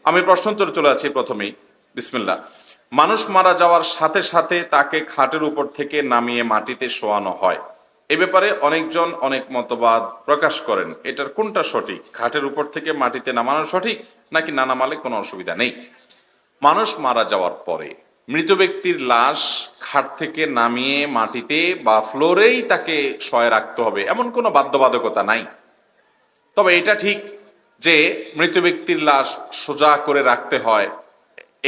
আমি প্রশ্নোত্তরে চলে যাচ্ছি প্রথমেই। বিসমিল্লাহ। মানুষ মারা যাওয়ার সাথে সাথে তাকে খাটের উপর থেকে নামিয়ে মাটিতে শোয়ানো হয়, এ ব্যাপারে অনেকজন অনেক মতবাদ প্রকাশ করেন। এটার কোনটা সঠিক? খাটের উপর থেকে মাটিতে নামানো সঠিক নাকি না নামালে কোনো অসুবিধা নেই? মানুষ মারা যাওয়ার পরে মৃত ব্যক্তির লাশ খাট থেকে নামিয়ে মাটিতে বা ফ্লোরেই তাকে শয়ে রাখতে হবে এমন কোনো বাধ্যবাধকতা নাই। তবে এটা ঠিক যে মৃত ব্যক্তির লাশ সোজা করে রাখতে হয়,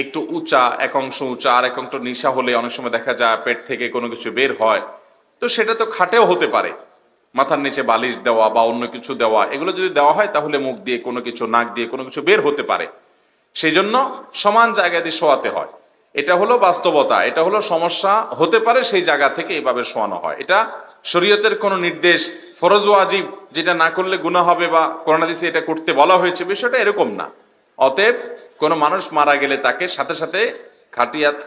একটু উঁচা, এক অংশ উঁচা আর এক অংশ নিচা হলে অনেক সময় দেখা যায় পেট থেকে কোনো কিছু বের হয়, তো সেটা তো খাটেও হতে পারে। মাথার নিচে বালিশ দেওয়া বা অন্য কিছু দেওয়া, এগুলো যদি দেওয়া হয় তাহলে মুখ দিয়ে কোনো কিছু, নাক দিয়ে কোনো কিছু বের হতে পারে, সেই জন্য সমান জায়গা দিয়ে শোয়াতে হয়। এটা হলো বাস্তবতা, এটা হলো সমস্যা হতে পারে সেই জায়গা থেকে এইভাবে শোয়ানো হয়। এটা শরীয়তের কোনো নির্দেশ, ফরজ ওয়াজিব, যেটা না করলে গুনাহ হবে বা কোরআন হাদিসে এটা করতে বলা হয়েছে, বিষয়টা এরকম না। অতএব কোনো মানুষ মারা গেলে তাকে সাথে সাথে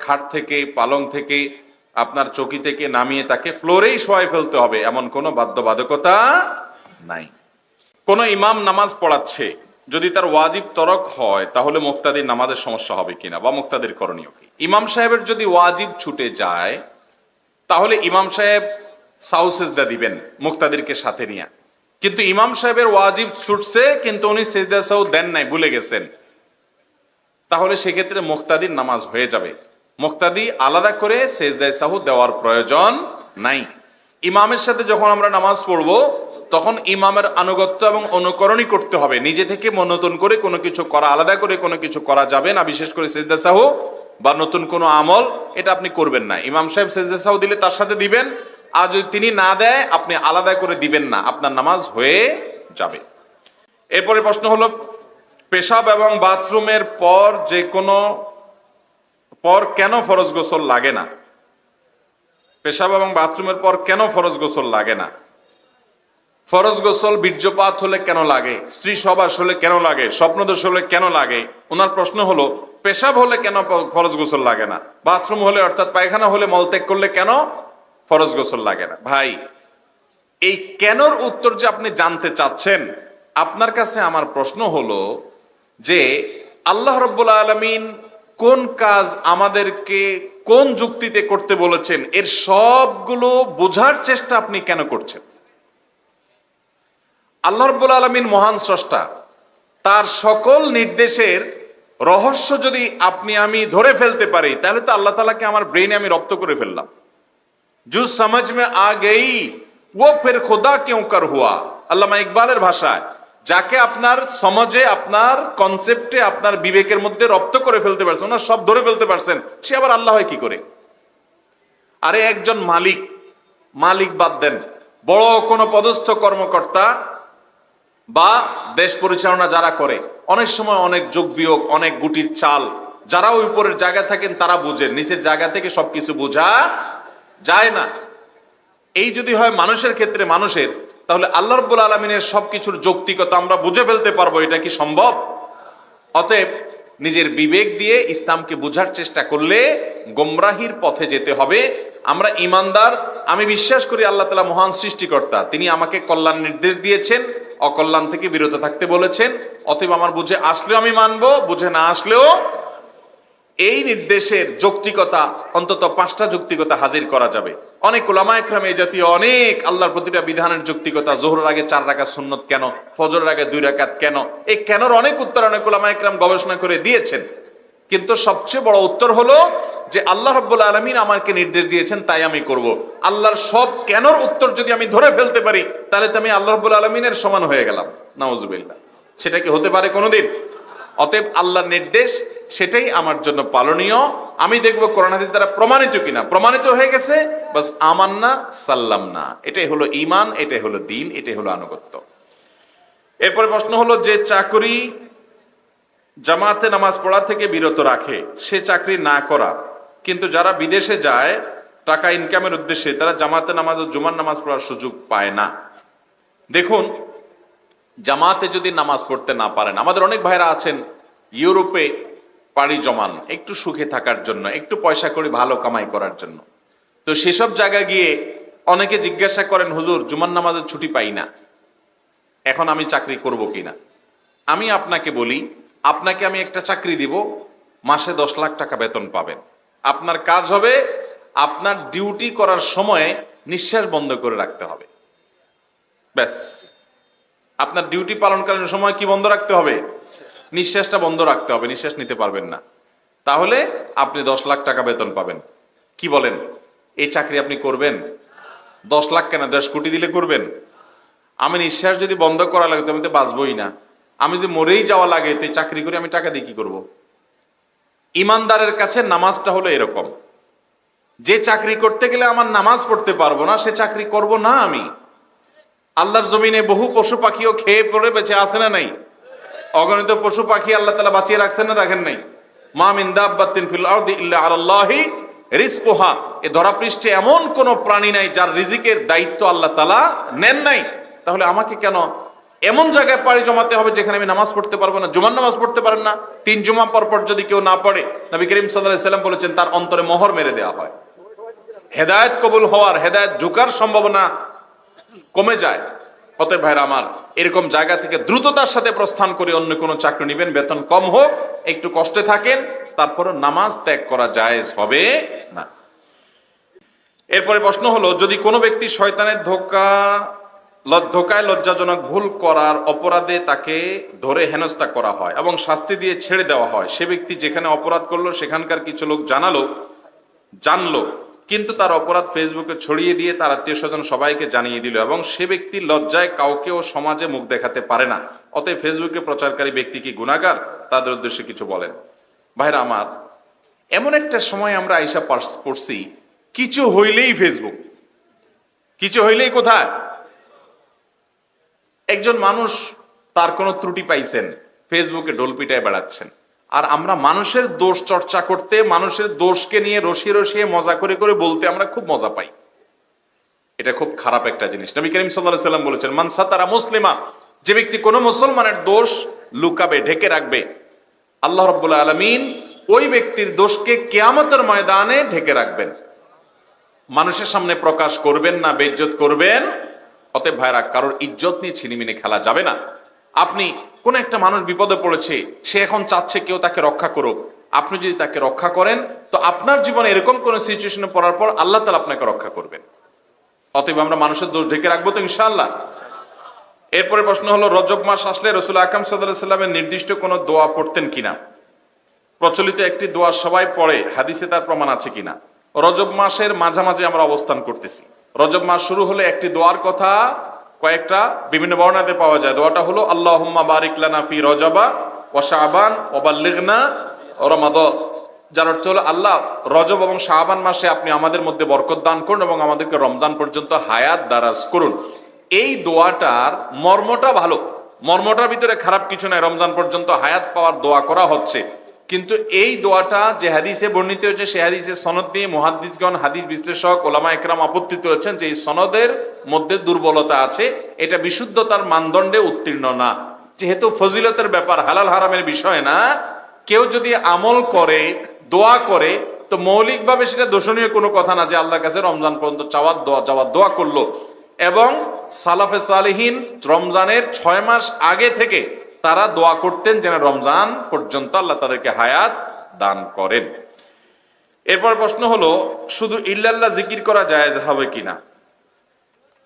খাট থেকে, পালং থেকে, আপনার চৌকি থেকে নামিয়ে তাকে ফ্লোরেই শোয়াই ফেলতে হবে এমন কোনো বাধ্যবাধকতা নাই। কোন ইমাম নামাজ পড়াচ্ছে, যদি তার ওয়াজিব তরক হয় তাহলে মুক্তাদির নামাজের সমস্যা হবে কিনা বা মুক্তাদির করণীয় কি? ইমাম সাহেবের যদি ওয়াজিব ছুটে যায় তাহলে ইমাম সাহেব সাউ সেজদা দিবেন মুক্তাদিরকে সাথে নিয়ে। কিন্তু ইমাম সাহেবের ওয়াজিব ছুটছে কিন্তু উনি সেজদা সাউ দেন নাই, ভুলে গেছেন, তাহলে সেক্ষেত্রে মুক্তাদির নামাজ হয়ে যাবে। মুক্তাদি আলাদা করে সেজদায়ে সাহু দেওয়ার প্রয়োজন নাই। ইমামের সাথে যখন আমরা নামাজ পড়বো তখন ইমামের আনুগত্য এবং অনুকরণই করতে হবে। নিজে থেকে নতুন করে কোনো কিছু করা, আলাদা করে কোনো কিছু করা যাবে না, বিশেষ করে সেজদায়ে সাহু বা নতুন কোনো আমল, এটা আপনি করবেন না। ইমাম সাহেব সেজদায়ে সাহু দিলে তার সাথে দিবেন, আর যদি তিনি না দেয় আপনি আলাদা করে দিবেন না, আপনার নামাজ হয়ে যাবে। এরপরে প্রশ্ন হলো, পেশাব এবং বাথরুমের পর কেন ফরজ গোসল লাগে না? পেশাব এবং বাথরুমের পর কেন ফরজ গোসল লাগে না? ফরজ গোসল বীর্যপাত হলে কেন লাগে, স্ত্রী সহবাস হলে কেন লাগে, স্বপ্নদোষ হলে কেন লাগে? ওনার প্রশ্ন হলো পেশাব হলে কেন ফরজ গোসল লাগে না, বাথরুম হলে অর্থাৎ পায়খানা হলে, মলত্যাগ করলে কেন ফরজ গোসল লাগে না? ভাই, এই কেনর উত্তর যে আপনি জানতে চাচ্ছেন, আপনার কাছে আমার প্রশ্ন হলো যে আল্লাহ রাব্বুল আলামিন কোন কাজ আমাদেরকে কোন যুক্তিতে করতে বলেছেন, এর সবগুলো বোঝার চেষ্টা আপনি কেন করছেন? আল্লাহ রাব্বুল আলামিন মহান স্রষ্টা, তার সকল নির্দেশের রহস্য যদি আমি ধরে ফেলতে পারি তাহলে তো আল্লাহ তাআলাকে আমার ব্রেইনে আমি রপ্ত করে ফেললাম। জু সমঝ মে আ গই वो फिर खुदा क्यों कर हुआ, আল্লামা ইকবালের ভাষায়, যাকে আপনার সমাজে, আপনার কনসেপ্টে, আপনার বিবেকের মধ্যে রপ্ত করে ফেলতে পারছেন, ওনার সব ধরে ফেলতে পারছেন, সে আবার আল্লাহ হয় কি করে? আরে একজন মালিক বাদ দেন, বড় কোনো পদস্থ কর্মকর্তা বা দেশ পরিচালনা যারা করে, অনেক সময় অনেক যোগ বিয়োগ, অনেক গুটির চাল, যারা ওই উপরের জায়গা থাকেন তারা বুঝেন, নিচের জায়গা থেকে সবকিছু বোঝা যায় না। এই যদি হয় মানুষের ক্ষেত্রে মানুষের, তাহলে আল্লাহ রাব্বুল আলামিনের সবকিছুর যৌক্তিকতা আমরা বুঝে ফেলতে পারবো, এটা কি সম্ভব? অতএব নিজের বিবেক দিয়ে ইসলামকে বোঝার চেষ্টা করলে গোমরাহির পথে যেতে হবে। আমরা ইমানদার, আমি বিশ্বাস করি আল্লাহ তাআলা মহান সৃষ্টিকর্তা, তিনি আমাকে কল্যাণ নির্দেশ দিয়েছেন, অকল্যাণ থেকে বিরত থাকতে বলেছেন। অতএব আমার বুঝে আসলেও আমি মানবো, বুঝে না আসলেও এই নির্দেশের যৌক্তিকতা, অন্তত 5টা যৌক্তিকতা হাজির করা যাবে। অনেক উলামায়ে কেরাম এই জাতীয় অনেক আল্লাহর প্রতিটা বিধানের যৌক্তিকতা, যোহরের আগে 4 রাকাত সুন্নত কেন, ফজরের আগে 2 রাকাত কেন, এই কেনর অনেক উত্তর অনেক উলামায়ে কেরাম গবেষণা করে দিয়েছেন। কিন্তু সবচেয়ে বড় উত্তর হলো যে আল্লাহ রাব্বুল আলামিন আমাকে নির্দেশ দিয়েছেন তাই আমি করব। আল্লাহর সব কেনর উত্তর যদি আমি ধরে ফেলতে পারি তাহলে তো আমি আল্লাহ রাব্বুল আলামিনের সমান হয়ে গেলাম, নাউজুবিল্লাহ। সেটা কি হতে পারে কোনোদিন? অতএব আল্লাহর নির্দেশ সেটাই আমার জন্য পালনীয়। আমি দেখবো কোরআন হাদিস দ্বারা প্রমাণিত কিনা, প্রমাণিত হয়ে গেছে, বাস আমান্না সাল্লাম না, এটাই হলো ঈমান, এটাই হলো দ্বীন, এটাই হলো আনুগত্য। এরপরে প্রশ্ন হলো, যে চাকরি জামাতে নামাজ পড়া থেকে বিরত রাখে সে চাকরি না করা, কিন্তু যারা বিদেশে যায় টাকা ইনকামের উদ্দেশ্যে, তারা জামাতে নামাজ ও জুমার নামাজ পড়ার সুযোগ পায় না। দেখুন, জামাতে যদি নামাজ পড়তে না পারেন, আমাদের অনেক ভাইরা আছেন ইউরোপে পাড়ি জমান একটু সুখে থাকার জন্য, একটু পয়সা করে ভালো কামাই করার জন্য, তো সেসব জায়গায় গিয়ে অনেকে জিজ্ঞাসা করেন, হুজুর জুমার নামাজের ছুটি পাই না, এখন আমি চাকরি করব কিনা? আমি আপনাকে বলি, আপনাকে আমি একটা চাকরি দিব, মাসে 10 লাখ টাকা বেতন পাবেন। আপনার কাজ হবে আপনার ডিউটি করার সময়ে নিঃশ্বাস বন্ধ করে রাখতে হবে, ব্যাস। আপনার ডিউটি পালনকালীন সময় কি বন্ধ রাখতে হবে? নিঃশ্বাসটা বন্ধ রাখতে হবে, নিঃশ্বাস নিতে পারবেন না। তাহলে আপনি 10 লাখ টাকা বেতন পাবেন। কি বলেন, এই চাকরি আপনি করবেন? 10 লাখ কেন, 10 কোটি দিলে করবেন? আমি নিঃশ্বাস যদি বন্ধ করা লাগে তো আমি তো বাঁচবই না। আমি যদি মরেই যাওয়া লাগে তো চাকরি করে আমি টাকা দিয়ে কি করবো? ইমানদারের কাছে নামাজটা হলো এরকম, যে চাকরি করতে গেলে আমার নামাজ পড়তে পারবো না সে চাকরি করব না আমি। আল্লাহর জমিনে বহু পশু পাখিও খেয়ে পড়ে বেঁচে আছে না নাই? অগণিত পশু পাখি আল্লাহ তাআলা বাঁচিয়ে রাখছেন না রাখেন নাই? মা মিন দাব্বাতিন ফিল আরদি ইল্লা আলাল্লাহি রিজকুহা, এ ধরাপৃষ্ঠে এমন কোন প্রাণী নাই যার রিজিকের দায়িত্ব আল্লাহ তাআলা নেন নাই। তাহলে আমাকে কেন এমন জায়গায় পাড়ি জমাতে হবে যেখানে আমি নামাজ পড়তে পারবো না? জুমার নামাজ পড়তে পারেন না, 3 জুমা পর পর যদি কেউ না পড়ে, নবী করিম সাল্লাল্লাহু আলাইহি সাল্লাম বলেছেন তার অন্তরে মোহর মেরে দেওয়া হয়, হেদায়েত কবুল হওয়ার, হেদায়েত ঝুকার সম্ভাবনা কমে যায়। অতএব ভাইরা আমার, এরকম জায়গা থেকে দ্রুততার সাথে প্রস্থান করে অন্য কোনো চাকরি নেবেন, বেতন কম হোক, একটু কষ্টে থাকেন, তারপরে নামাজ ত্যাগ করা জায়েজ হবে না। এরপরে প্রশ্ন হলো, যদি কোনো ব্যক্তি শয়তানের ধোকায় লজ্জাজনক ভুল করার অপরাধে তাকে ধরে হেনস্থা করা হয় এবং শাস্তি দিয়ে ছেড়ে দেওয়া হয়, সে ব্যক্তি যেখানে অপরাধ করলো সেখানকার কিছু লোক জানলো, কিন্তু তার অপরাধ ফেসবুকে ছড়িয়ে দিয়ে তার আত্মীয় স্বজন সবাইকে জানিয়ে দিল এবং সে ব্যক্তি লজ্জায় কাউকে ও সমাজে মুখ দেখাতে পারে না, অতএব ফেসবুকে প্রচারকারী ব্যক্তি কি গুনাহগার? তাদের উদ্দেশ্যে কিছু বলেন। ভাইরা আমার, এমন একটা সময় আমরা আইসা পড়ছি, কিছু হইলেই ফেসবুক, কিছু হইলেই কোথায়? একজন মানুষ তার কোনো ত্রুটি পাইছেন, ফেসবুকে ঢোল পিটায় বেড়াচ্ছেন। আর আমরা মানুষের দোষ চর্চা করতে, মানুষের দোষকে নিয়ে রসিয়ে রসিয়ে মজা করে করে বলতে আমরা খুব মজা পাই। এটা খুব খারাপ একটা জিনিস। নবী করিম সাল্লাল্লাহু আলাইহি সাল্লাম বলেছেন, মান সাতারা মুসলিমা, যে ব্যক্তি কোনো মুসলমানের দোষ লুকাবে, ঢেকে রাখবে, আল্লাহ রাব্বুল আলামিন ওই ব্যক্তির দোষকে কিয়ামতের ময়দানে ঢেকে রাখবেন, মানুষের সামনে প্রকাশ করবেন না, বেইজ্জত করবেন। অতএব ভাইরা, কারোর ইজ্জত নিয়ে ছিনিমিনি খেলা যাবে না। আপনি কোন একটা মানুষ বিপদে পড়েছে, সে এখন চাচ্ছে কেউ তাকে রক্ষা করুক, আপনি যদি তাকে রক্ষা করেন তো আপনার জীবনে এরকম কোন সিচুয়েশনে পড়ার পর আল্লাহ তাআলা আপনাকে রক্ষা করবেন। অতএব আমরা মানুষের দোষ ঢেকে রাখবো তো ইনশাআল্লাহ। এরপরে প্রশ্ন হলো, রজব মাস আসলে রাসূল আকরাম সাল্লাল্লাহু আলাইহি ওয়াসাল্লামের নির্দিষ্ট কোন দোয়া পড়তেন কিনা? প্রচলিত একটি দোয়া সবাই পড়ে, হাদিসে তার প্রমাণ আছে কিনা? রজব মাসের মাঝামাঝি আমরা অবস্থান করতেছি। রজব মাস শুরু হলে একটি দোয়ার কথা কয়েকটা বিভিন্ন বর্ণনাতে পাওয়া যায়। দোয়াটা হলো, আল্লাহুম্মা বারিক লানা ফি রজবা ওয়া শাবান ওয়া বাল্লিগনা রমাদান। যার অর্থ হলো, আল্লাহ রজব এবং শাবান মাসে আপনি আমাদের মধ্যে বরকত দান করুন এবং আমাদেরকে রমজান পর্যন্ত হায়াত দারাজ করুন। এই দোয়াটার মর্মটা ভালো, মর্মটার ভিতরে খারাপ কিছু নাই, রমজান পর্যন্ত হায়াত পাওয়ার দোয়া করা হচ্ছে। কিন্তু এই দোয়াটা যে হাদিসে বর্ণিত হয়েছে, সে হাদিসের সনদ নিয়ে মুহাদ্দিসগণ, হাদিস বিশ্লেষক, ওলামা একরাম আপত্তি তুলেছেন যে এই সনদের মধ্যে দুর্বলতা আছে, এটা বিশুদ্ধতার মানদণ্ডে উত্তীর্ণ না। যেহেতু ফজিলতের ব্যাপার, হালাল হারামের বিষয় না, কেউ যদি আমল করে, দোয়া করে, তো মৌলিকভাবে সেটা দোষণীয় কোনো কথা না যে আল্লাহর কাছে রমজান পর্যন্ত যাওয়ার দোয়া করলো। এবং সালাফে সালেহিন রমজানের 6 মাস আগে থেকে তারা দোয়া করতেন যেন রমজান পর্যন্ত আল্লাহ তাদেরকে হায়াত দান করেন। এরপর প্রশ্ন হলো, শুধু ইল্লাল্লাহ জিকির করা জায়েজ হবে কিনা?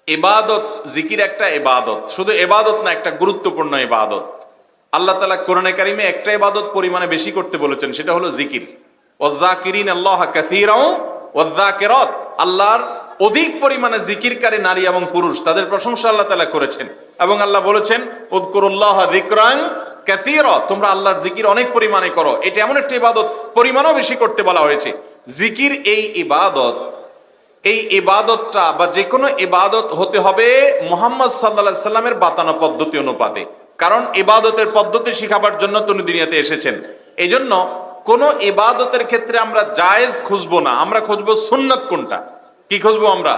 ইবাদত, জিকির একটা ইবাদত, শুধু ইবাদত না, একটা গুরুত্বপূর্ণ ইবাদত। আল্লাহ তাআলা কোরআনে কারিমে একটা ইবাদত পরিমাণে বেশি করতে বলেছেন, সেটা হলো জিকির। ওয়াযাকিরিন আল্লাহ কাসীরাও ওয়াযাকিরাত, আল্লাহর অধিক পরিমাণে জিকিরকারী নারী এবং পুরুষ, তাদের প্রশংসা আল্লাহ তাআলা করেছেন। এবং আল্লাহ বলেছেন, উযকুরুল্লাহ যিকরান কাসীরা, তোমরা আল্লাহর জিকির অনেক পরিমাণে করো। এটা এমন একটা ইবাদত, পরিমাণও বেশি করতে বলা হয়েছে। জিকির এই ইবাদত, এই ইবাদতটা বা যে কোনো ইবাদত হতে হবে মুহাম্মদ সাল্লাল্লাহু আলাইহি সাল্লামের বাতানো পদ্ধতি অনুপাতে। কারণ ইবাদতের পদ্ধতি শিখাবার জন্য তিনি দুনিয়াতে এসেছেন। এই জন্য কোন ইবাদতের ক্ষেত্রে আমরা জায়েজ খুঁজবো না, আমরা খুঁজবো সুন্নাত। কোনটা কি খুঁজবো আমরা?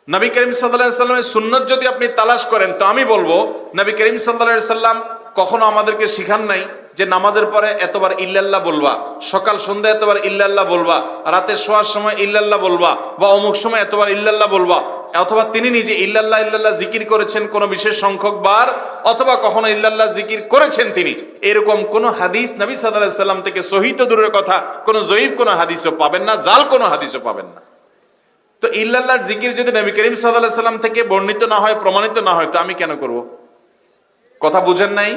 নবী করিম সাল্লাল্লাহু আলাইহি সাল্লামের সুন্নাত যদি আপনি তালাশ করেন, তো আমি বলবো নবী করিম সাল্লাল্লাহু আলাইহি সাল্লাম কখনো আমাদেরকে শিখান নাই যে নামাজের পরে এতবার ইল্লাল্লাহ বলবা, সকাল সন্ধ্যা এতবার ইল্লাল্লাহ বলবা, রাতে শোয়ার সময় ইল্লাল্লাহ বলবা, বা অমুক সময় এতবার ইল্লাল্লাহ বলবা। অথবা তিনি নিজে ইল্লাল্লাহ ইল্লাল্লাহ জিকির করেছেন কোন বিশেষ সংখ্যক বার, অথবা কখনো ইল্লাল্লাহ জিকির করেছেন তিনি, এরকম কোন হাদিস নবী সাল্লাল্লাহু আলাইহি সাল্লাম থেকে সহিহ তো দূরের কথা কোন জয়ীফ কোন হাদিসও পাবেন না, জাল কোন হাদিসও পাবেন না। তো ইল্লাল্লাহর জিকির যদি নবী করিম সাল্লাল্লাহু আলাইহি সাল্লাম থেকে বর্ণিত না হয়, প্রমাণিত না হয়, তো আমি কেন করব? কথা বুঝেন নাই?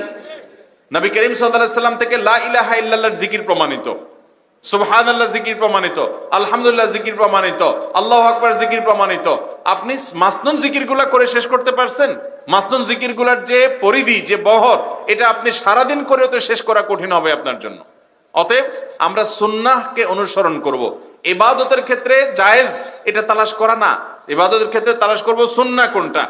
নবী করিম সাল্লাল্লাহু আলাইহি সাল্লাম থেকে লা ইলাহা ইল্লাল্লাহর জিকির প্রমাণিত, সুবহানাল্লাহ জিকির প্রমাণিত, আলহামদুলিল্লাহ জিকির প্রমাণিত, আল্লাহু আকবার জিকির প্রমাণিত। আপনি মাসনুন জিকিরগুলা করে শেষ করতে পারছেন? মাসনুন জিকিরগুলার যে পরিধি, যে বহর, এটা আপনি সারাদিন করেও তো শেষ করা কঠিন হবে আপনার জন্য। অতএব আমরা সুন্নাহকে অনুসরণ করব। ইবাদতের ক্ষেত্রে জায়েজ এটা তালাশ করা না, ইবাদতের ক্ষেত্রে তালাশ করব সুন্নাহ কোনটা।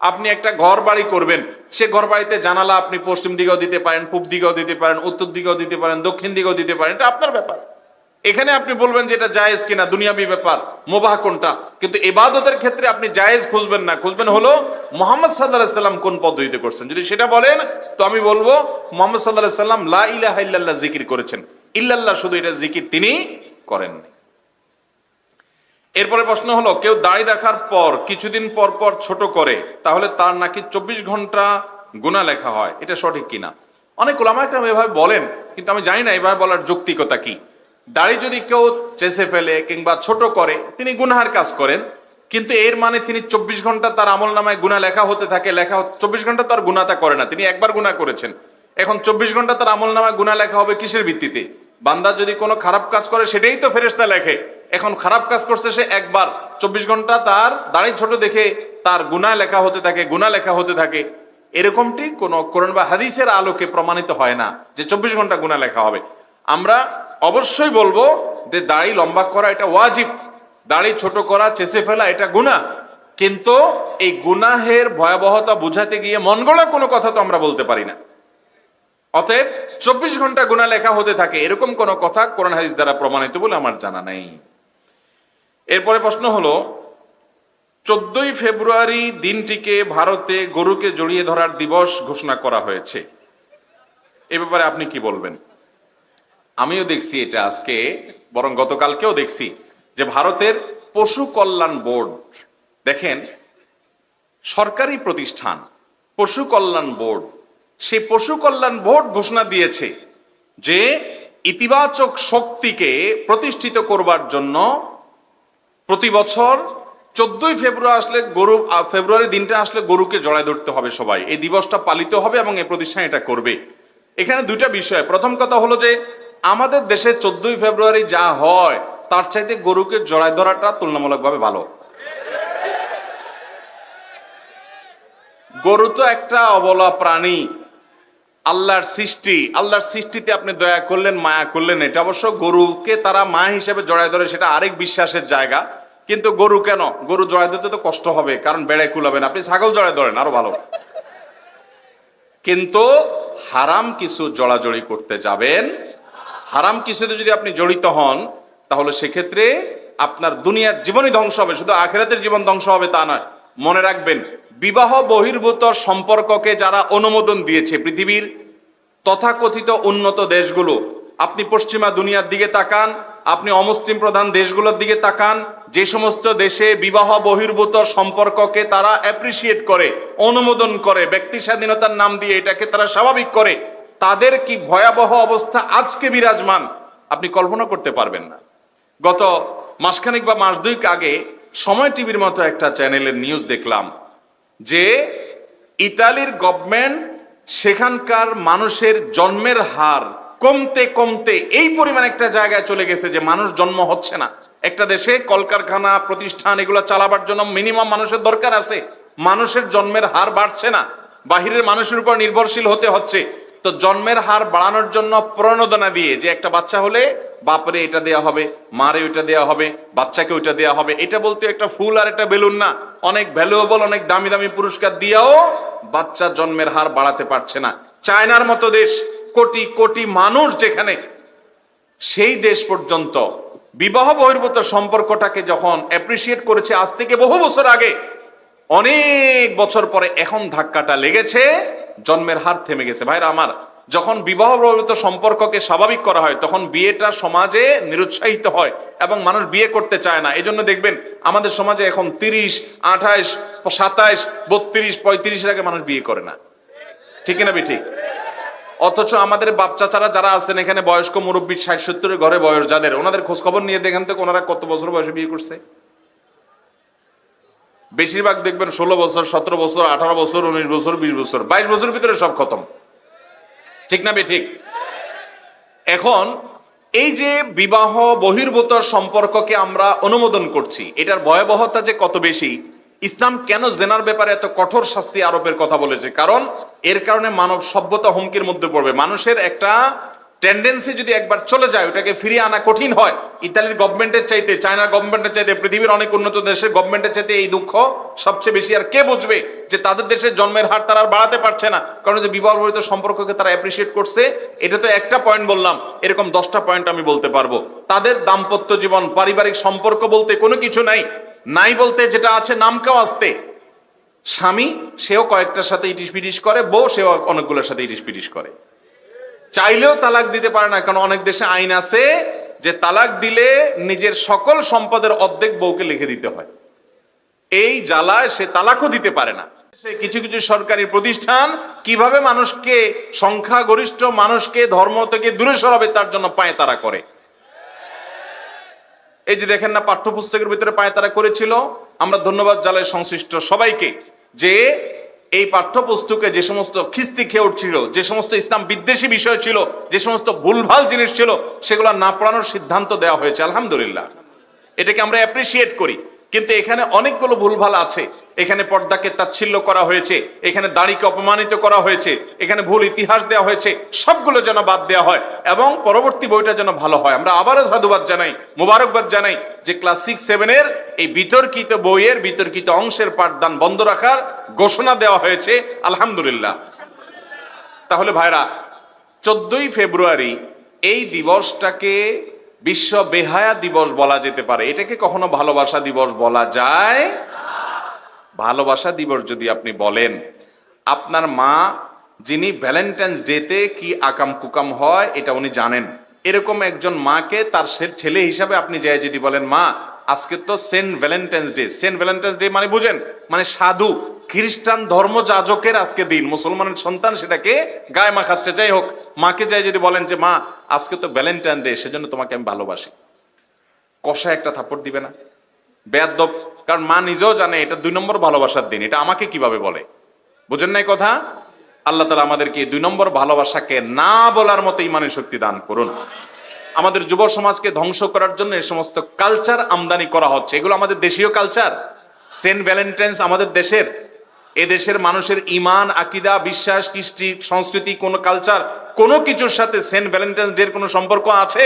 আপনি একটা ঘর বাড়ি করবেন, সে ঘর বাড়িতে জানালা আপনি পশ্চিম দিকেও দিতে পারেন, পূব দিকেও দিতে পারেন, উত্তর দিকেও দিতে পারেন, দক্ষিণ দিকেও দিতে পারেন, এটা আপনার ব্যাপার। এখানে আপনি বলবেন যে এটা জায়েজ কিনা, দুনিয়াবি ব্যাপার, মুবাহ কোনটা। কিন্তু ইবাদতের ক্ষেত্রে আপনি জায়েজ খুঁজবেন না, খুঁজবেন হলো মুহাম্মদ সাল্লাল্লাহু আলাইহি সাল্লাম কোন পদ্ধতিতে করছেন। যদি সেটা বলেন তো আমি বলবো মুহাম্মদ সাল্লাল্লাহু আলাইহি সাল্লাম লা ইলাহা ইল্লাল্লাহ জিকির করেছেন, ইল্লাল্লাহ শুধু এটা জিকির তিনি করেননি। এরপরে প্রশ্ন হলো, কেউ দাড়ি রাখার পর কিছুদিন পর পর ছোট করে, তাহলে তার নাকি 24 ঘন্টা গুনাহ লেখা হয়, এটা সঠিক কিনা? অনেক উলামা কেরাম এভাবে বলেন, কিন্তু আমি জানি না এভাবে বলার যৌক্তিকতা কি। দাড়ি যদি কেউ চেঁচে ফেলে কিংবা ছোট করে, তিনি গুনাহের কাজ করেন, কিন্তু এর মানে তিনি 24 ঘন্টা তার আমলনামায় গুনাহ লেখা হতে থাকে, 24 ঘন্টা তার গুনাহটা করে না, তিনি একবার গুনাহ করেছেন। এখন 24 ঘন্টা তার আমলনামায় গুনাহ লেখা হবে কিসের ভিত্তিতে? বান্দা যদি কোনো খারাপ কাজ করে সেটাই তো ফেরেশতা লেখে। এখন খারাপ কাজ করছে সে একবার, 24 ঘন্টা তার দাড়ি ছোট দেখে তার গুনাহ লেখা হতে থাকে, গুনাহ লেখা হতে থাকে। এরকমটি কোন কোরআন বা হাদিসের আলোকে প্রমাণিত হয় না যে 24 ঘন্টা গুনাহ লেখা হবে। আমরা অবশ্যই বলবো যে দাড়ি লম্বা করা এটা ওয়াজিব, দাড়ি ছোট করা, চেঁচে ফেলা এটা গুনাহ, কিন্তু এই গুনাহের ভয়াবহতা বুঝাতে গিয়ে মন গড়া কোনো কথা তো আমরা বলতে পারি না। অতএব 24 ঘন্টা গুনাহ লেখা হতে থাকে এরকম কোন কথা কোরআন হাদিস দ্বারা প্রমাণিত বলে আমার জানা নেই। এরপরে প্রশ্ন হলো, 14ই ফেব্রুয়ারি দিনটিকে ভারতে গরুকে জড়িয়ে ধরার দিবস ঘোষণা করা হয়েছে, এ ব্যাপারে আপনি কি বলবেন? আমিও দেখছি এটা আজকে, বরং গতকালকেও দেখছি যে ভারতের পশু কল্যাণ বোর্ড, দেখেন সরকারি প্রতিষ্ঠান পশু কল্যাণ বোর্ড, সেই পশু কল্যাণ বোর্ড ঘোষণা দিয়েছে যে ইতিবাচক শক্তিকে প্রতিষ্ঠিত করবার জন্য প্রতি বছর 14ই ফেব্রুয়ারি দিনটা আসলে গরুকে জড়ায় ধরতে হবে সবাই, এই দিবসটা পালিত হবে এবং এই প্রতিষ্ঠান এটা করবে। এখানে দুইটা বিষয়। প্রথম কথা হলো যে আমাদের দেশে 14ই ফেব্রুয়ারি যা হয় তার চাইতে গরুকে জড়ায় ধরাটা তুলনামূলকভাবে ভালো। গরু তো একটা অবলা প্রাণী, আল্লাহর সৃষ্টি, আল্লাহর সৃষ্টিতে আপনি দয়া করলেন, মায়া করলেন, এটা অবশ্য গরুকে তারা মা হিসেবে জড়ায় ধরে সেটা আরেক বিশ্বাসের জায়গা। কিন্তু গরু কেন? গরু জড়ায় ধরতে তো কষ্ট হবে, কারণ বেড়ায় কুলাবেন, আপনি ছাগল জড়ায় ধরেন আরো ভালো। কিন্তু হারাম কিছু জড়াজড়ি করতে যাবেন, হারাম কিছুতে যদি আপনি জড়িত হন তাহলে সেক্ষেত্রে আপনার দুনিয়ার জীবনই ধ্বংস হবে, শুধু আখিরাতের জীবন ধ্বংস হবে তা নয়। মনে রাখবেন, বিবাহ বহির্ভূত সম্পর্ককে যারা অনুমোদন দিয়েছে পৃথিবীর তথাকথিত উন্নত দেশগুলো, আপনি পশ্চিমা দুনিয়ার দিকে তাকান, আপনি অমুসলিম প্রধান দেশগুলোর দিকে তাকান, যে সমস্ত দেশে বিবাহ বহির্ভূত সম্পর্ককে তারা অ্যাপ্রিসিয়েট করে, অনুমোদন করে, ব্যক্তি স্বাধীনতার নাম দিয়ে এটাকে তারা স্বাভাবিক করে, তাদের কি ভয়াবহ অবস্থা আজকে বিরাজমান আপনি কল্পনা করতে পারবেন না। গত মাসখানেক বা মাস দুয়েক আগে সময় টিভির মতো একটা চ্যানেলের নিউজ দেখলাম যে ইতালির গভর্নমেন্ট সেখানকার মানুষের জন্মের হার কমতে কমতে এই পরিমাণ একটা জায়গায় চলে গেছে যে মানুষ জন্ম হচ্ছে না। একটা দেশে কলকারখানা প্রতিষ্ঠান এগুলো চালাবার জন্য মিনিমাম মানুষের দরকার আছে, মানুষের জন্মের হার বাড়ছে না, বাহিরের মানুষের উপর নির্ভরশীল হতে হচ্ছে। তো জন্মের হার বাড়ানোর জন্য প্রণোদনা দিয়ে যে একটা বাচ্চা হলে বাপরে এটা দেয়া হবে, মারে ওইটা দেয়া হবে, বাচ্চাকে ওইটা দেয়া হবে, এটা বলতে একটা ফুল আর একটা বেলুন না, অনেক ভ্যালুয়েবল, অনেক দামি দামি পুরস্কার দিয়েও বাচ্চা জন্মের হার বাড়াতে পারছে না। চায়নার মতো দেশ, কোটি কোটি মানুষ যেখানে, সেই দেশ পর্যন্ত বিবাহ বহির্ভূত সম্পর্কটাকে যখন অ্যাপ্রিসিয়েট করেছে আজ থেকে বহু বছর আগে, অনেক বছর পরে এখন ধাক্কাটা লেগেছে, জন্মের হার থেমে গেছে। ভাইরা আমার, যখন বিবাহ বহির্ভূত সম্পর্ককে স্বাভাবিক করা হয় তখন বিয়েটা সমাজে নিরুৎসাহিত হয় এবং মানুষ বিয়ে করতে চায় না। এজন্য দেখবেন আমাদের সমাজে এখন 30, 28, 27, 32, 35 আগে মানুষ বিয়ে করে না, ঠিক না বে ঠিক? অথচ আমাদের বাপ চাচারা যারা আছেন এখানে, বয়স্ক মুরব্বী 60-70 ঘরে বয়স যাদের, ওনাদের খোঁজ খবর নিয়ে দেখেন তো ওনারা কত বছর বয়সে বিয়ে করছে। বেশিরভাগ দেখবেন 16 বছর, 17 বছর, 18 বছর, 19 বছর, 20 বছর, 22 বছরের ভিতরে সব খতম, ঠিক না বে ঠিক? এখন এই যে বিবাহ বহির্ভূত সম্পর্ককে আমরা অনুমোদন করছি, এটার ভয়াবহতা যে কত বেশি। ইসলাম কেন জেনার ব্যাপারে এত কঠোর শাস্তি আরোপের কথা বলেছে? কারণ এর কারণে মানব সভ্যতা হুমকির মধ্যে পড়বে। মানুষের একটা টেন্ডেন্সি যদি একবার চলে যায়, ওটাকে ফিরিয়ে আনা কঠিন হয়। ইতালির গভর্নমেন্টের চাইতে, চায়নার গভর্নমেন্টের চাইতে, পৃথিবীর অনেক উন্নত দেশের গভর্নমেন্টের চাইতে এই দুঃখ সবচেয়ে বেশি। আর কে বুঝবে যে তাদের দেশের জন্মের হার তারা আর বাড়াতে পারছে না, কারণ যে বিবাহ বহির্ভূত সম্পর্ককে তারা অ্যাপ্রিসিয়েট করছে। এটা তো একটা পয়েন্ট বললাম, এরকম 10টা পয়েন্ট আমি বলতে পারবো। তাদের দাম্পত্য জীবন, পারিবারিক সম্পর্ক বলতে কোনো কিছু নাই, নাই বলতে যেটা আছে নামকেও আসতে। স্বামী সেও কয়েকটার সাথে ইটিস পিটিস করে, বউ সেও অনেকগুলোর সাথে ইটিস পিটিস করে, চাইলেও তালাক দিতে পারে না। কারণ অনেক দেশে আইন আছে যে তালাক দিলে নিজের সকল সম্পদের অর্ধেক বউকে লিখে দিতে হয়। এই জ্বালায় সে তালাকও দিতে পারে না। সে কিছু কিছু সরকারি প্রতিষ্ঠান কিভাবে মানুষকে, সংখ্যাগরিষ্ঠ মানুষকে ধর্ম থেকে দূরে সরাবে তার জন্য পায়তারা করে। এই যে দেখেন না, পাঠ্যপুস্তকের ভিতরে পায়তারা করেছিল। আমরা ধন্যবাদ জানাই সংশ্লিষ্ট সবাইকে যে এই পাঠ্যপুস্তকে যে সমস্ত খিস্তি খেয়ে উঠছিল, যে সমস্ত ইসলাম বিদ্বেষী বিষয় ছিল, যে সমস্ত ভুলভাল জিনিস ছিল, সেগুলো না পড়ানোর সিদ্ধান্ত দেওয়া হয়েছে। আলহামদুলিল্লাহ, এটাকে আমরা অ্যাপ্রিসিয়েট করি। কিন্তু এখানে অনেকগুলো ভুলভাল আছে। এখানে পর্দাকে তাচ্ছিল্য করা হয়েছে, এখানে দাড়িকে অপমানিত করা হয়েছে, এখানে ভুল ইতিহাস দেওয়া হয়েছে। সবগুলো যেন বাদ দেওয়া হয় এবং পরবর্তী বইটা যেন ভালো হয়। আমরা আবারও সাধুবাদ জানাই, মোবারকবাদ জানাই যে ক্লাস 6-7 এই বিতর্কিত বইয়ের বিতর্কিত অংশের পাঠদান বন্ধ রাখার ঘোষণা দেওয়া হয়েছে। আলহামদুলিল্লাহ। তাহলে ভাইরা, 14ই ফেব্রুয়ারি এই দিবসটাকে বিশ্ব বেহায়া দিবস বলা যেতে পারে। এটাকে কখনো ভালোবাসা দিবস বলা যায়? ভালোবাসা দিবস যদি আপনি বলেন, আপনার মা যিনি ভ্যালেন্টাইন্স ডেতে কি আকাম কুকাম হয় এটা উনি জানেন। এরকম একজন মাকে তার ছেলে হিসাবে আপনি যাই যদি বলেন, মা আজকে তো Saint Valentine's Day. Saint Valentine's Day মানে বুঝেন, মানে সাধু খ্রিস্টান ধর্মযাজকের আজকে দিন, মুসলমানের সন্তান সেটাকে গায়ে মাখাচ্ছে। যাই হোক, মাকে যাই যদি বলেন যে মা আজকে তো ভ্যালেন্টাইন ডে, সেজন্য তোমাকে আমি ভালোবাসি, কষা একটা থাপ্পড় দিবে না? বেয়াদব। কারণ মা নিজেও জানে এটা 2 নম্বর ভালোবাসার দিন, এটা আমাকে কিভাবে বলে। বুঝেন নাই কথা? আল্লাহ তাআলা আমাদেরকে 2 নম্বর ভালোবাসাকে না বলার মতো ইমানের শক্তি দান করুন। আমাদের যুব সমাজকে ধ্বংস করার জন্য এই সমস্ত কালচার আমদানি করা হচ্ছে। এগুলো আমাদের দেশীয় কালচার। সেন্ট ভ্যালেন্টাইন্স আমাদের দেশের, এদেশের মানুষের ইমান, আকিদা, বিশ্বাস, কৃষ্টি, সংস্কৃতি, কোন কালচার, কোনো কিছুর সাথে সেন্ট ভ্যালেন্টাইন্স ডে কোনো সম্পর্ক আছে?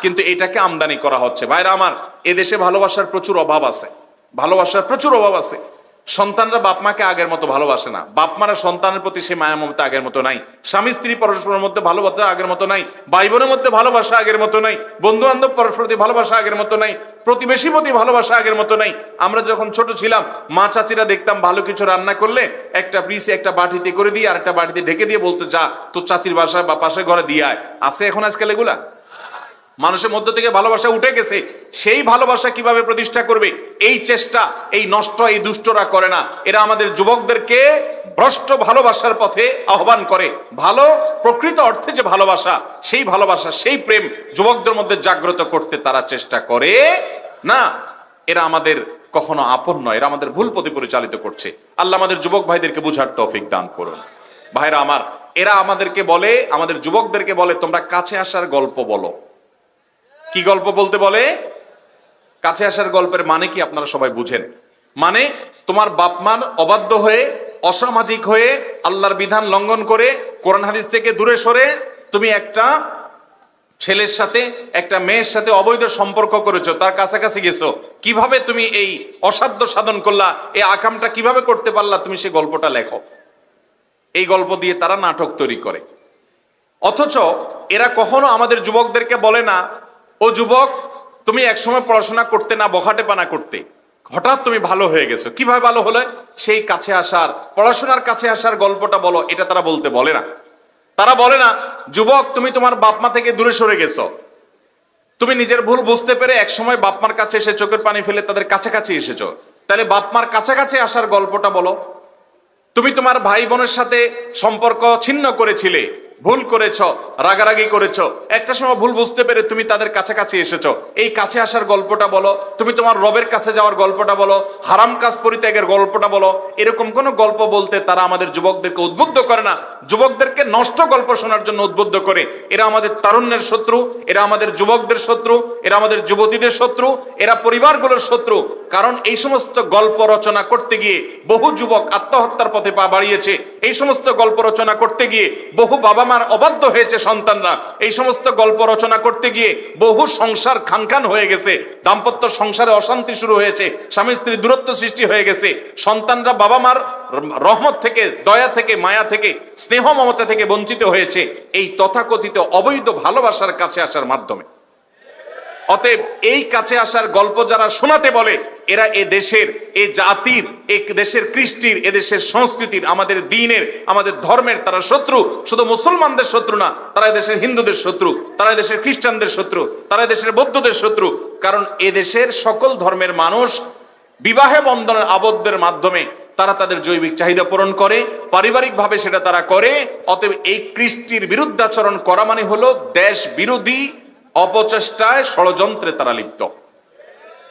কিন্তু এটাকে আমদানি করা হচ্ছে। ভাইরা আমার, এদেশে ভালোবাসার প্রচুর অভাব আছে, ভালোবাসার প্রচুর অভাব আছে। সন্তানরা বাপ মাকে আগের মতো ভালোবাসে না, বাপ মারা সন্তানের প্রতি সেই মায়া মমতা আগের মতো নাই, স্বামী স্ত্রী পরস্পরের মধ্যে ভালোবাসা আগের মতো নাই, ভাই বোনের মধ্যে ভালোবাসা আগের মতো নাই, বন্ধু বান্ধব পরস্পর প্রতি ভালোবাসা আগের মতো নাই, প্রতিবেশী প্রতি ভালোবাসা আগের মতো নাই। আমরা যখন ছোট ছিলাম, মা চাচিরা দেখতাম ভালো কিছু রান্না করলে একটা পিসে একটা বাটিতে করে দিয়ে আর একটা বাটিতে ঢেকে দিয়ে বলতো, যা তোর চাচির বাসায় বা পাশে ঘরে দিয়ে আয়। আছে এখন আজকাল এগুলা? মানুষের মধ্য থেকে ভালোবাসা উঠে গেছে। সেই ভালোবাসা কিভাবে প্রতিষ্ঠা করবে এই চেষ্টা এই নষ্ট এই দুষ্টরা করে না। এরা আমাদের যুবকদেরকে ভ্রষ্ট ভালোবাসার পথে আহ্বান করে। ভালো প্রকৃত অর্থে যে ভালোবাসা, সেই ভালোবাসা সেই প্রেম যুবকদের মধ্যে জাগ্রত করতে তারা চেষ্টা করে না। এরা আমাদের কখনো আপন নয়, এরা আমাদের ভুল পথে পরিচালিত করছে। আল্লাহ আমাদের যুবক ভাইদেরকে বুঝার তৌফিক দান করুন। ভাইরা আমার, এরা আমাদেরকে বলে, আমাদের যুবকদেরকে বলে, তোমরা কাছে আসার গল্প বলো। কি গল্প বলতে বলে? কাছে আসার গল্পের মানে কি আপনারা সবাই বুঝেন? মানে তোমার বাপ মার অবাধ্য হয়ে, অসামাজিক হয়ে, আল্লাহর বিধান লঙ্ঘন করে, কোরআন হাদিস থেকে দূরে সরে তুমি একটা ছেলের সাথে একটা মেয়ের সাথে অবৈধ সম্পর্ক করেছো, তার কাছাকাছি গেছো, কিভাবে তুমি এই অসাধ্য সাধন করলা, এই আকামটা কিভাবে করতে পারলা, তুমি সেই গল্পটা লেখো। এই গল্প দিয়ে তারা নাটক তৈরি করে। অথচ এরা কখনো আমাদের যুবকদেরকে বলে না, ও যুবক তুমি একসময় পড়াশোনা করতে না, বখাটে পানা করতে, হঠাৎ তুমি ভালো হয়ে গেছো। কিভাবে ভালো হলে? সেই কাছে আসার, পড়াশোনার কাছে আসার গল্পটা বলো। এটা তারা বলতে বলে না। তারা বলে না, যুবক তুমি তোমার বাপ মা থেকে দূরে সরে গেছো, তুমি নিজের ভুল বুঝতে পেরে একসময় বাপ মার কাছে এসে চোখের পানি ফেলে তাদের কাছাকাছি এসেছো, তাহলে বাপ মার কাছাকাছি আসার গল্পটা বলো। তুমি তোমার ভাই বোনের সাথে সম্পর্ক ছিন্ন করেছিলে, ভুল করেছ, রাগারাগি করেছ, একটা সময় ভুল বুঝতে পেরে তুমি তাদের কাছাকাছি এসেছো, এই কাছে আসার গল্পটা বলো। তুমি তোমার রবের কাছে যাওয়ার গল্পটা বলো, হারাম কাজ পরিত্যাগের গল্পটা বলো। এরকম কোন গল্প বলতে তারা আমাদের যুবকদেরকে উদ্বুদ্ধ করে না, যুবকদেরকে নষ্ট গল্প শোনার জন্য উদ্বুদ্ধ করে। এরা আমাদের তারুণ্যের শত্রু, এরা আমাদের যুবকদের শত্রু, এরা আমাদের যুবতীদের শত্রু, এরা পরিবারগুলোর শত্রু। কারণ এই সমস্ত গল্প রচনা করতে গিয়ে বহু যুবক আত্মহত্যার পথে পা বাড়িয়েছে। এই সমস্ত গল্প রচনা করতে গিয়ে বহু বাবা মার অবাধ্য হয়েছে সন্তানরা। এই সমস্ত গল্প রচনা করতে গিয়ে বহু সংসার খানখান হয়ে গেছে, দাম্পত্য সংসারে অশান্তি শুরু হয়েছে, স্বামী স্ত্রী দূরত্ব সৃষ্টি হয়ে গেছে, সন্তানরা বাবা মার রহমত থেকে, দয়া থেকে, মায়া থেকে, স্নেহ মমতা থেকে বঞ্চিত হয়েছে এই তথাকথিত অবৈধ ভালোবাসার কাছে আসার মাধ্যমে। অতএব এই কাছে আসার গল্প যারা শোনাতে বলে, এরা এ দেশের, এ জাতির, এ দেশের কৃষ্টির, এ দেশের সংস্কৃতির, আমাদের দ্বীনের, আমাদের ধর্মের তারা শত্রু। শুধু মুসলমানদের শত্রু না, তারা দেশের হিন্দুদের শত্রু, তারা দেশের খ্রিস্টানদের শত্রু, তারা দেশের বৌদ্ধদের শত্রু। কারণ এ দেশের সকল ধর্মের মানুষ বিবাহে বন্ধনের আবদ্ধের মাধ্যমে তারা তাদের জৈবিক চাহিদা পূরণ করে, পারিবারিকভাবে সেটা তারা করে। অতএব এই কৃষ্টির বিরুদ্ধাচরণ করা মানে হলো দেশ বিরোধী অপচেষ্টায়, ষড়যন্ত্রে তারা লিপ্ত।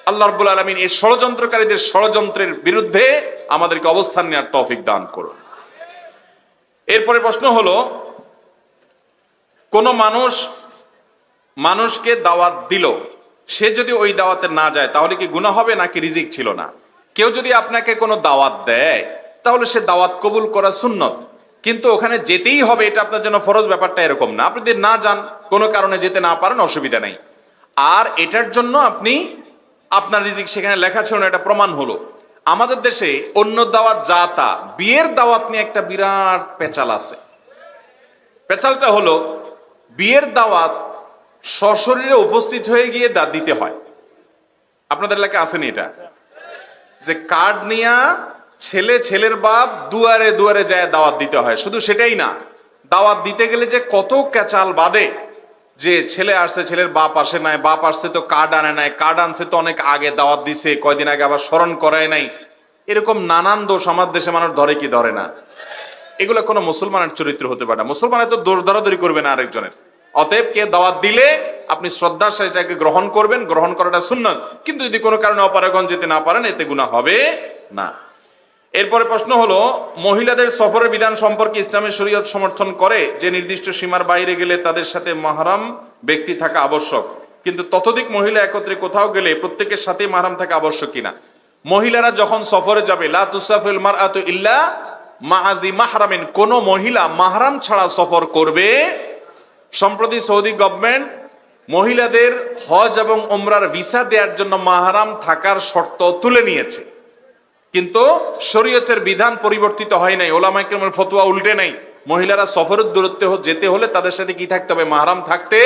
আল্লাহ রাব্বুল আলামিন এই ষড়যন্ত্রকারীদের ষড়যন্ত্রের বিরুদ্ধে আমাদেরকে অবস্থান নেওয়ার তৌফিক দান করুন। এরপরে প্রশ্ন হলো, কোন মানুষকে দাওয়াত দিল, সে যদি ওই দাওয়াতে না যায় তাহলে কি গুনাহ হবে নাকি রিজিক ছিল না? কেউ যদি আপনাকে কোনো দাওয়াত দেয় তাহলে সে দাওয়াত কবুল করা সুন্নত, কিন্তু ওখানে যেতেই হবে এটা আপনার জন্য ফরজ, ব্যাপারটা এরকম না। আপনি যদি না যান, কোনো কারণে যেতে না পারেন, অসুবিধা নেই। আর এটার জন্য আপনি আপনার রিজিক সেখানে লেখা ছিল না, এটা প্রমাণ হলো। আমাদের দেশে অন্য দাওয়াত যা তা, বিয়ের দাওয়াত নিয়ে একটা বিরাট পেচাল আছে। পেচালটা হলো, বিয়ের দাওয়াত সশরীরে উপস্থিত হয়ে গিয়ে দিতে হয়। আপনাদের এলাকায় আসেনি এটা, যে কার্ড নিয়া ছেলে, ছেলের বাপ দুয়ারে দুয়ারে যায় দাওয়াত দিতে হয়। শুধু সেটাই না, দাওয়াত দিতে গেলে যে কত ক্যাচাল বাদে, যে ছেলে আসছে, ছেলের বাপ আসে নাই, বাপ আসছে তো কার্ড আনে নাই, কার্ড আনছে তো অনেক আগে দাওয়াত দিছে, কয়দিন আগে আবার স্মরণ করায় নাই, এরকম নানান দোষ আমার দেশে মানুষ ধরে কি ধরে না? এগুলো কোনো মুসলমানের চরিত্র হতে পারে না। মুসলমানের তো দোষ ধরাধরি করবে না আরেকজনের। অতএব কে দাওয়াত দিলে আপনি শ্রদ্ধার সাথে এটাকে গ্রহণ করবেন, গ্রহণ করাটা সুন্নাত। কিন্তু যদি কোনো কারণে অপারেগণ যেতে না পারেন, এতে গুনাহ হবে না। এরপরে প্রশ্ন হলো, মহিলাদের সফরের বিধান সম্পর্কে ইসলামের শরীয়ত সমর্থন করে যে নির্দিষ্ট সীমার বাইরে গেলে তাদের সাথে মাহরাম ব্যক্তি থাকা আবশ্যক, কিন্তু ততোধিক মহিলা একত্রে কোথাও গেলে প্রত্যেকের সাথে মাহরাম থাকা আবশ্যক কিনা? মহিলারা যখন সফরে যাবে, লা তুসাফিল মারআতু ইল্লা মাআজি মাহরামিন, কোন মহিলা মাহরাম ছাড়া সফর করবে। সম্প্রতি সৌদি গভর্নমেন্ট মহিলাদের হজ এবং উমরার ভিসা দেওয়ার জন্য মাহরাম থাকার শর্ত তুলে নিয়েছে, কিন্তু শরীয়তের বিধান পরিবর্তিত হয় নাই, ওলামায়ে কেরামের ফতোয়া উল্টে নাই। মহিলারা সফরের দূরত্বে যেতে হলে তাদের সাথে কি থাকতে হবে? মাহরাম থাকতে।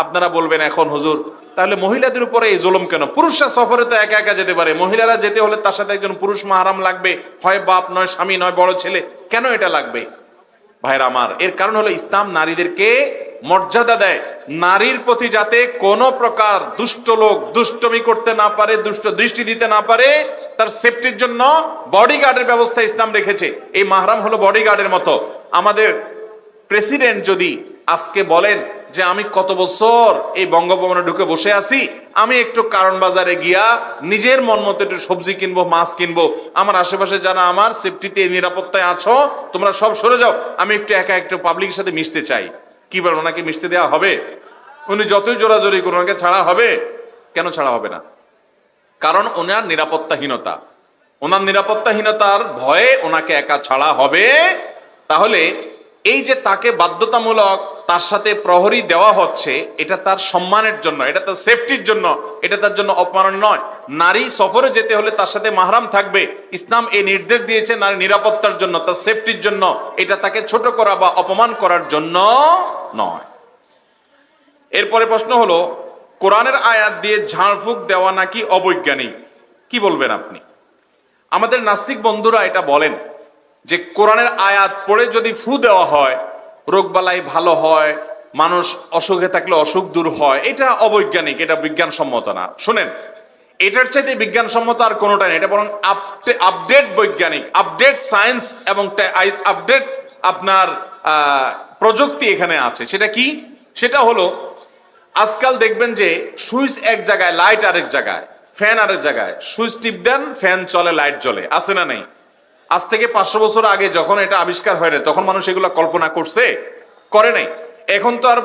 আপনারা বলবেন এখন হুজুর তাহলে মহিলাদের উপরে এই জুলুম কেন? পুরুষরা সফরে তো একা একা যেতে পারে, মহিলারা যেতে হলে তার সাথে একজন পুরুষ মাহরাম লাগবে, হয় বাপ, নয় স্বামী, নয় বড় ছেলে। কেন এটা লাগবে? ভাইরা আমার, এর কারণ হলো ইসলাম নারীদেরকে মর্যাদা দেয়। নারীর প্রতি যাতে কোনো প্রকার দুষ্ট লোক দুষ্টমি করতে না পারে, দুষ্ট দৃষ্টি দিতে না পারে, তার সেফটির জন্য বডিগার্ডের ব্যবস্থা ইসলাম রেখেছে। এই মাহরাম হলো বডিগার্ডের মতো। আমাদের প্রেসিডেন্ট যদি আজকে বলেন যে আমি কত বছর এই বঙ্গভবনে ঢুকে বসে আছি, আমি একটু কারণ বাজারে গিয়া নিজের মন মতো একটু সবজি কিনবো, মাছ কিনবো, আমার আশেপাশে যারা আমার সেফটিতে নিরাপত্তায় আছো তোমরা সব সরে যাও, আমি একটু একা একটু পাবলিকের সাথে মিশতে চাই, কি বলেন, ওনাকে মিশতে দেওয়া হবে? উনি যতই জোরাজোরি করুন, ওনাকে ছাড়া হবে? কেন ছাড়া হবে না? কারণ ওনার নিরাপত্তাহীনতা, ওনার নিরাপত্তাহীনতার ভয়ে ওনাকে একা ছাড়া হবে। তাহলে এই যে তাকে বাধ্যতামূলক তার সাথে প্রহরী দেওয়া হচ্ছে, এটা তার সম্মানের জন্য, এটা তার সেফটির জন্য, এটা তার জন্য অপমান নয়। নারী সফরে যেতে হলে তার সাথে মাহরাম থাকবে। ইসলাম এই নির্দেশ দিয়েছে নারী নিরাপত্তার জন্য, তার সেফটির জন্য, এটা তাকে ছোট করা বা অপমান করার জন্য নয়। এরপরে প্রশ্ন হলো, কোরআনের আয়াত দিয়ে ঝাড়ফুঁক দেওয়া নাকি অবৈজ্ঞানিক, কি বলবেন আপনি? আমাদের নাস্তিক বন্ধুরা এটা বলেন যে কোরআনের আয়াত পড়ে যদি ফু দেওয়া হয় রোগবালাই ভালো হয়, মানুষ অসুখে থাকলে অসুখ দূর হয়, এটা অবৈজ্ঞানিক, এটা বিজ্ঞানসম্মত না। শুনেন, এটার চাইতে বিজ্ঞানসম্মত আর কোনোটা নেই, এটা বরং আপডেট বৈজ্ঞানিক, আপডেট সায়েন্স এবং আপডেট আপনার প্রযুক্তি এখানে আছে। সেটা কি? সেটা হলো আজকাল দেখবেন যে সুইচ এক জায়গায়, লাইট আরেক জায়গায়, ফ্যান আরেক জায়গায়, সুইচ টিপ দেন, ফ্যান চলে, লাইট জ্বলে, আছে না নেই? আজ থেকে 500 বছর আগে যখন এটা আবিষ্কার হয় না, তখন মানুষ এগুলো কল্পনা করছে? করে নাই। এখন তো আর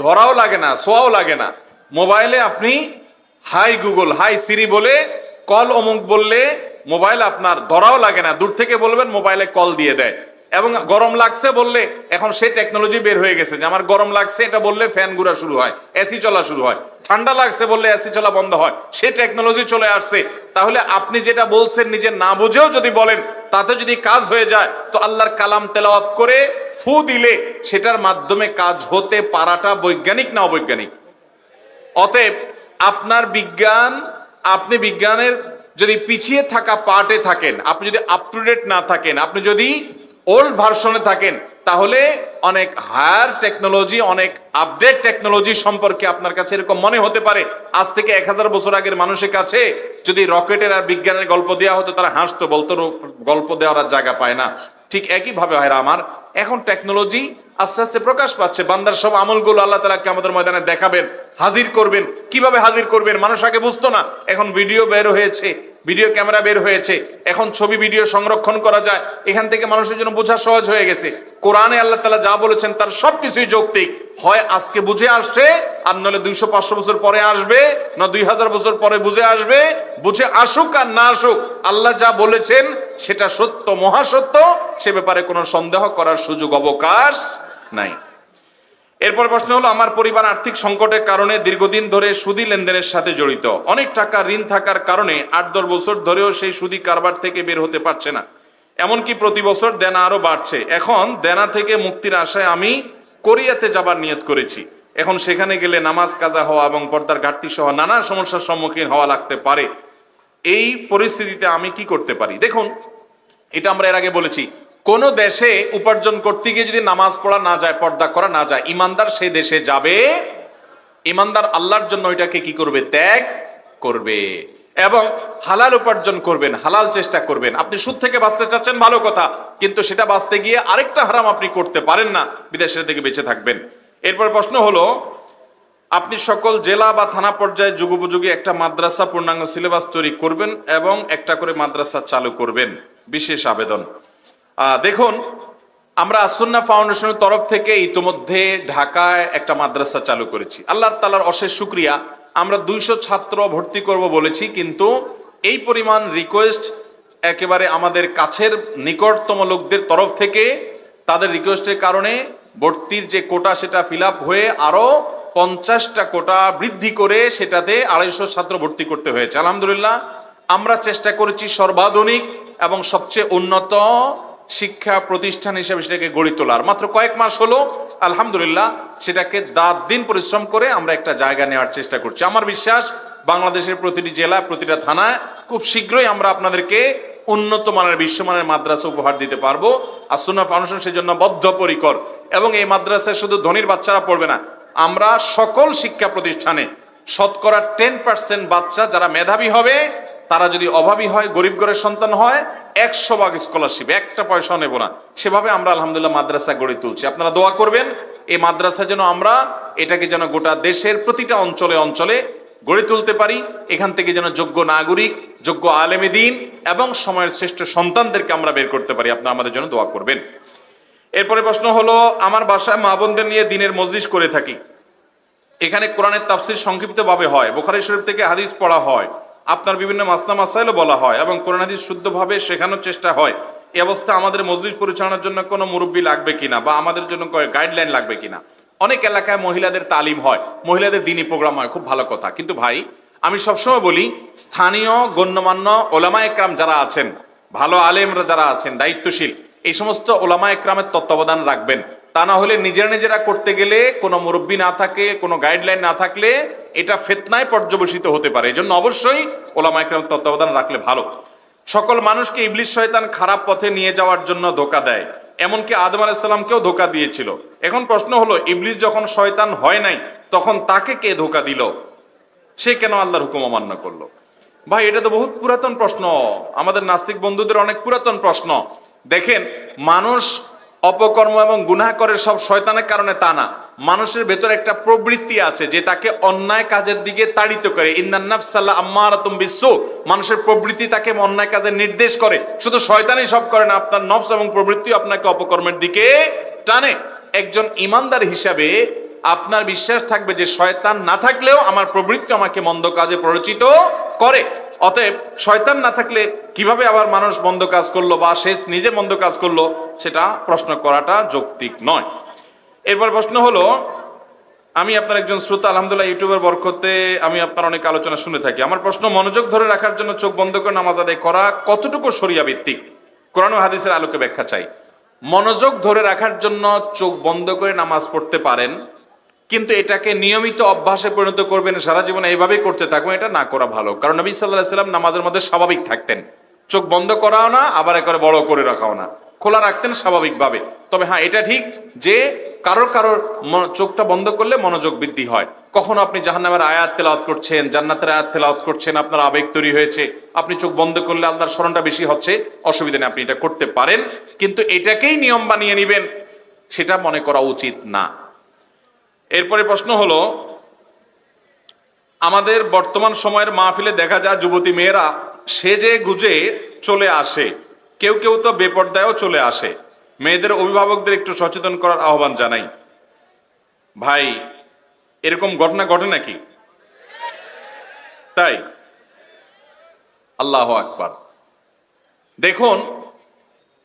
ধরাও লাগে না, ছোঁয়াও লাগে না। মোবাইলে আপনি হাই গুগল, হাই সিরি বলে কল অমুক বললে মোবাইল আপনার ধরাও লাগে না, দূর থেকে বলবেন মোবাইলে কল দিয়ে দেয়। এবং গরম লাগছে বললে এখন সেই টেকনোলজি বের হয়ে গেছে যে আমার গরম লাগছে এটা বললে ফ্যান ঘোরা শুরু হয়, এসি চলা শুরু হয়। ঠান্ডা লাগছে বললে এসি চলা বন্ধ হয়, সেই টেকনোলজি চলে আসছে। তাহলে আপনি যেটা বলছেন নিজে না বুঝেও যদি বলেন, তাতে যদি কাজ হয়ে যায়, তো আল্লাহর কালাম তেলাওয়াত করে ফু দিলে সেটার মাধ্যমে কাজ হতে পারাটা বৈজ্ঞানিক না অবৈজ্ঞানিক? অতএব আপনার বিজ্ঞান, আপনি বিজ্ঞানের যদি পিছিয়ে থাকা পার্টে থাকেন, আপনি যদি আপ টু ডেট না থাকেন, আপনি যদি ওল্ড ভার্সনে থাকেন, তাহলে অনেক হায়ার টেকনোলজি, অনেক আপডেট টেকনোলজি সম্পর্কে আপনার কাছে এরকম মনে হতে পারে। আজ থেকে 1000 বছর আগের মানুষের কাছে যদি রকেটের আর বিজ্ঞানের গল্প দেওয়া হতো, তারা হাসতো, বলতো গল্প দেওয়ার আর জায়গা পায় না। ঠিক একই ভাবে ভাইরা আমার, এখন টেকনোলজি আস্তে আস্তে প্রকাশ পাচ্ছে। বান্দার সব আমলগুলো আল্লাহ তাআলা কিয়ামতের ময়দানে দেখাবেন, হাজির করবেন। কিভাবে হাজির করবেন? মানুষ আগে বুঝতো না, এখন ভিডিও বের হয়েছে, ভিডিও ক্যামেরা বের হয়েছে, এখন ছবি ভিডিও সংরক্ষণ করা যায়, এখান থেকে মানুষের জন্য বোঝা সহজ হয়ে গেছে। কোরআনে আল্লাহ তাআলা যা বলেছেন তার সবকিছুই যৌক্তিক। হয় আজকে বুঝে আসছে, আর নলে 200-500 বছর পরে আসবে, না 2000 বছর পরে বুঝে আসবে। বুঝে আসুক আর না আসুক, আল্লাহ যা বলেছেন সেটা সত্য, মহাসত্য, সে ব্যাপারে কোনো সন্দেহ করার সুযোগ অবকাশ নাই। এরপর প্রশ্ন হলো, আমার পরিবার আর্থিক সংকটের কারণে দীর্ঘদিন ধরে সুদী লেনদেনের সাথে জড়িত। অনেক টাকা ঋণ থাকার কারণে 8-10 বছর ধরেও সেই সুদী কারবার থেকে বের হতে পারছে না। এমনকি প্রতি বছর দেনা আরো বাড়ছে। এখন দেনা থেকে মুক্তির আশায় আমি কোরিয়াতে যাবার নিয়ত করেছি। এখন সেখানে গেলে নামাজ কাজা হওয়া এবং পর্দার ঘাটতি সহ নানা সমস্যার সম্মুখীন হওয়া লাগতে পারে। এই পরিস্থিতিতে আমি কি করতে পারি? দেখুন, এটা আমরা এর আগে বলেছি, কোন দেশে উপার্জন করতে গিয়ে যদি নামাজ পড়া না যায়, পর্দা করা না যায়, ইমানদার সেই দেশে যাবে, ইমানদার আল্লাহর জন্য ওইটাকে কি করবে? ত্যাগ করবে এবং হালাল উপার্জন করবেন, হালাল চেষ্টা করবেন। আপনি সুদ থেকে বাঁচতে চাচ্ছেন, ভালো কথা, কিন্তু সেটা বাঁচতে গিয়ে আরেকটা হারাম আপনি করতে পারেন না, বিদেশের থেকে বেঁচে থাকবেন। এরপর প্রশ্ন হলো, আপনি সকল জেলা বা থানা পর্যায়ে যুগোপযোগী একটা মাদ্রাসা পূর্ণাঙ্গ সিলেবাস তৈরি করবেন এবং একটা করে মাদ্রাসা চালু করবেন, বিশেষ আবেদন। দেখুন, আমরা আসুন্নাহ ফাউন্ডেশনের তরফ থেকে ইতোমধ্যে ঢাকায় একটা মাদ্রাসা চালু করেছি। আল্লাহ তাআলার অশেষ শুকরিয়া, আমরা 200 ছাত্র ভর্তি করব বলেছি, কিন্তু এই পরিমাণ রিকোয়েস্ট একেবারে আমাদের কাছের নিকটতম লোকদের তরফ থেকে, তাদের রিকোয়েস্টের কারণে ভর্তির যে কোটা সেটা ফিল আপ হয়ে আরো 50টা কোটা বৃদ্ধি করে সেটাতে 250 ছাত্র ভর্তি করতে হয়েছে। আলহামদুলিল্লাহ, আমরা চেষ্টা করেছি সর্বাধুনিক এবং সবচেয়ে উন্নত শিক্ষা প্রতিষ্ঠান হিসেবে সেটাকে গড়ে তোলার। মাত্র কয়েক মাস হলো, আলহামদুলিল্লাহ, সেটাকে রাত দিন পরিশ্রম করে আমরা একটা জায়গা নেওয়ার চেষ্টা করছি। আমার বিশ্বাস, বাংলাদেশের প্রতিটি জেলা, প্রতিটা থানায় খুব শীঘ্রই আমরা আপনাদেরকে উন্নত মানের, বিশ্বমানের মাদ্রাসা উপহার দিতে পারবো। আর সুন্নাহ ফাউন্ডেশন সেই জন্য বদ্ধপরিকর। এবং এই মাদ্রাসায় শুধু ধনীর বাচ্চারা পড়বে না, আমরা সকল শিক্ষা প্রতিষ্ঠানে শতকরা 10% বাচ্চা যারা মেধাবী হবে, তারা যদি অভাবী হয়, গরিব ঘরের সন্তান হয়, 100% স্কলারশিপ, একটা পয়সাও নেব না, সেভাবে আমরা আলহামদুলিল্লাহ মাদ্রাসা গড়ে তুলছি। আপনারা দোয়া করবেন এই মাদ্রাসা যেন আমরা এটাকে যেন গোটা দেশের প্রতিটা অঞ্চলে অঞ্চলে গড়ে তুলতে পারি। এখান থেকে যেন যোগ্য নাগরিক, যোগ্য আলেমে দ্বীন এবং সময়ের শ্রেষ্ঠ সন্তানদেরকে আমরা বের করতে পারি। আপনারা আমাদের জন্য দোয়া করবেন। এরপরে প্রশ্ন হলো, আমার বাসায় মা বোনদের নিয়ে দিনের মজলিস করে থাকি। এখানে কোরআনের তাফসীর সংক্ষিপ্তভাবে হয়, বুখারী শরীফ থেকে হাদিস পড়া হয়, আপনার বিভিন্ন মাসলা মাসাইলও বলা হয় এবং কোরআন হাদিস শুদ্ধভাবে শেখানোর চেষ্টা হয়। এই অবস্থা আমাদের মজলিস পরিচালনার জন্য কোনো মুরব্বী লাগবে কিনা বা আমাদের জন্য গাইডলাইন লাগবে কিনা? অনেক এলাকায় মহিলাদের তালিম হয়, মহিলাদের দ্বীনি প্রোগ্রাম হয়, খুব ভালো কথা। কিন্তু ভাই, আমি সবসময় বলি, স্থানীয় গণ্যমান্য ওলামা একরাম যারা আছেন, ভালো আলেমরা যারা আছেন, দায়িত্বশীল, এই সমস্ত ওলামা একরামের তত্ত্বাবধান রাখবেন। তা না হলে নিজেরা নিজেরা করতে গেলে কোনো মুরব্বী না থাকে, কোনো গাইডলাইন না থাকলে এটা ফিতনায় পর্যবসিত হতে পারে। এজন্য অবশ্যই ওলামা একরামের তত্ত্বাবধান রাখলে ভালো। সকল মানুষকে ইবলিস শয়তান খারাপ পথে নিয়ে যাওয়ার জন্য ধোঁকা দেয়। এমনকি আদম আলাইহিস সালামকেও ধোঁকা দিয়েছিল। এখন প্রশ্ন হলো, ইবলিস যখন শয়তান হয় নাই তখন তাকে কে ধোঁকা দিল? সে কেন আল্লাহর হুকুম অমান্য করলো? ভাই, এটা তো বহুত পুরাতন প্রশ্ন, আমাদের নাস্তিক বন্ধুদের অনেক পুরাতন প্রশ্ন। দেখেন, মানুষ অপকর্ম এবং গুনাহ করে সব শয়তানের কারণে তা না। মানুষের ভেতরে একটা প্রবৃত্তি আছে যে তাকে অন্যায় কাজের দিকে তাড়িত করে। ইন্নান নাফসা লাআম্মারাতুম বিসসু, মানুষের প্রবৃত্তি তাকে অন্যায় কাজের নির্দেশ করে। শুধু শয়তানই সব করে না, আপনার নফস এবং প্রবৃত্তি আপনাকে অপকর্মের দিকে টানে। একজন ইমানদার হিসাবে আপনার বিশ্বাস থাকবে যে শয়তান না থাকলেও আমার প্রবৃত্তি আমাকে মন্দ কাজে প্ররোচিত করে। অতএব শয়তান না থাকলে কিভাবে আবার মানুষ মন্দ কাজ করলো বা সে নিজে মন্দ কাজ করলো, সেটা প্রশ্ন করাটা যৌক্তিক নয়। এরপর প্রশ্ন হলো, আমি আপনার একজন শ্রোতা, আলহামদুলিল্লাহ ইউটিউবের বরকতে আমি আপনার অনেক আলোচনা শুনে থাকি। আমার প্রশ্ন, মনোযোগ ধরে রাখার জন্য চোখ বন্ধ করে নামাজ আদায় করা কতটুকু শরিয়া ভিত্তিক? কোরআন ও হাদিসের আলোকে ব্যাখ্যা চাই। মনোযোগ ধরে রাখার জন্য চোখ বন্ধ করে নামাজ পড়তে পারেন, কিন্তু এটাকে নিয়মিত অভ্যাসে পরিণত করবেন, সারা জীবন এইভাবেই করতে থাকবেন, এটা না করা ভালো। কারণ নবী সাল্লাল্লাহু আলাইহি ওয়াসাল্লাম নামাজের মধ্যে স্বাভাবিক থাকতেন, চোখ বন্ধ করাও না আবার একেবারে বড় করে রাখাও না, খোলা রাখতেন স্বাভাবিকভাবে। তবে হ্যাঁ, এটা ঠিক যে কারোর চোখটা বন্ধ করলে মনোযোগ বৃদ্ধি হয়। কখনো আপনি জাহান্নামের আয়াত তেলাওয়াত করছেন, জান্নাতের আয়াত তেলাওয়াত করছেন, আপনার আবেগ তৈরি হয়েছে, আপনি চোখ বন্ধ করলে আল্লাহর স্মরণটা বেশি হচ্ছে, অসুবিধা নেই, আপনি এটা করতে পারেন। কিন্তু এটাকেই নিয়ম বানিয়ে নেবেন, সেটা মনে করা উচিত না। এরপরে প্রশ্ন হলো, আমাদের বর্তমান সময়ের মাহফিলে দেখা যায় যুবতী মেয়েরা সেজে গুজে চলে আসে, কেউ কেউ তো বেপর্দায়ও চলে আসে। মেয়েদের অভিভাবকদের একটু সচেতন করার আহ্বান জানাই। ভাই, এরকম ঘটনা ঘটে নাকি? তাই? আল্লাহু আকবার। দেখুন,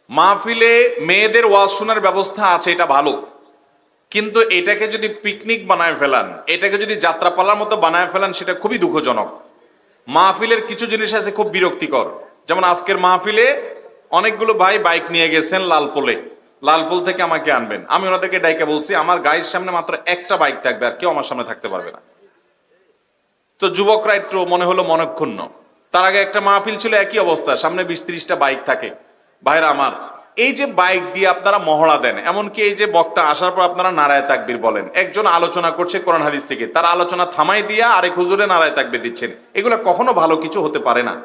মাহফিলে মেয়েদের ওয়াজ শোনার ব্যবস্থা আছে, এটা ভালো, কিন্তু এটাকে যদি পিকনিক বানায় ফেলান, এটাকে যদি যাত্রাপালার মতো বানায় ফেলান, সেটা খুবই দুঃখজনক। মাহফিলের কিছু জিনিস আছে খুব বিরক্তিকর। যেমন আজকের মাহফিলে অনেকগুলো ভাই বাইক নিয়ে গেছেন লালপোলে, লালপোল থেকে আমাকে আনবেন। আমি ওনাদেরকে ডাইকা বলছি, আমার গাড়ির সামনে মাত্র একটা বাইক থাকবে, আর কেউ আমার সামনে থাকতে পারবে না। তো যুবকরা একটু মনে হলো মনক্ষুণ্ণ। তার আগে একটা মাহফিল ছিল, একই অবস্থা, সামনে 20-30টা বাইক থাকে। ভাইরা আমার, এই যে বাইক দিয়ে আপনারা মহড়া দেন, এমনকি এই যে বক্তা আসার পর আপনারা নারায়ে তাকবীর বলেন, একজন আলোচনা করছে কোরআন হাদিস থেকে, তার আলোচনা থামাই দিয়া আরেক হুজুরে নারায়ে তাকবীর দিচ্ছেন, এগুলো কখনো ভালো কিছু হতে পারে না।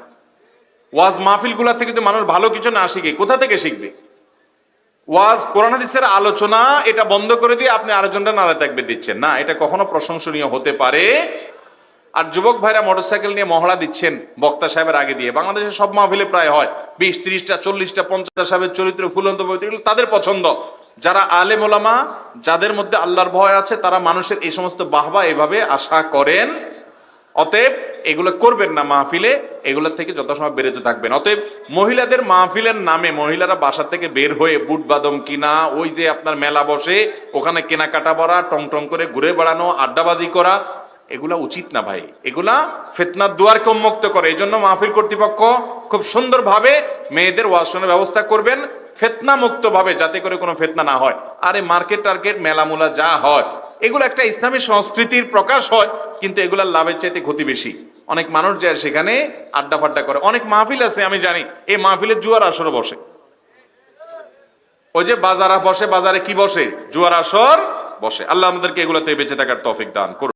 ওয়াজ মাহফিল গুলা থেকে যদি মানুষ ভালো কিছু না শিখে, কোথা থেকে শিখবে? ওয়াজ কোরআন হাদিসের আলোচনা, এটা বন্ধ করে দিয়ে আপনি আরেকজনটা নারায়ে তাকবীর দিচ্ছেন না, এটা কখনো প্রশংসনীয় হতে পারে। আর যুবক ভাইরা মোটরসাইকেল নিয়ে মহড়া দিচ্ছেন বক্তা সাহেবের আগে দিয়ে, বাংলাদেশের সব মাহফিলে প্রায় হয়, 20-30টা 40টা 50টা সাহেবের চরিত্র ফুলন্ত পবিত্র, তাদের পছন্দ। যারা আলেম ওলামা, যাদের মধ্যে আল্লাহর ভয় আছে, তারা মানুষের এই সমস্ত বাহবা এভাবে আশা করেন। অতএব এগুলো করবেন না মাহফিলে, এগুলোর থেকে যথাসময় বিরত থাকবেন। অতএব মহিলাদের মাহফিলের নামে মহিলারা বাসা থেকে বের হয়ে বুট বাদম কিনা, ওই যে আপনার মেলা বসে ওখানে কেনাকাটা করা, টং টং করে ঘুরে বেড়ানো, আড্ডাবাজি করা, এগুলা উচিত না ভাই। এগুলা ফিতনার দুয়ারকে উন্মুক্ত করে। এই জন্য মাহফিল কর্তৃপক্ষ খুব সুন্দরভাবে মেয়েদের ওয়াজ শোনার ব্যবস্থা করবেন, ফিতনা মুক্ত ভাবে, যাতে করে কোনো ফিতনা না হয়। আরে মার্কেট টার্গেট মেলামুলা যা হয়, এগুলো একটা ইসলামী সংস্কৃতির প্রকাশ হয়, কিন্তু এগুলার লাভের চাইতে ক্ষতি বেশি। অনেক মানুষ যায় সেখানে আড্ডা ফাড্ডা করে। অনেক মাহফিল আছে আমি জানি, এই মাহফিলে জুয়ার আসর বসে। ওই যে বাজারে বসে, বাজারে কি বসে? জুয়ার আসর বসে। আল্লাহ আমাদেরকে এগুলো থেকে বেঁচে থাকার তৌফিক দান করুন।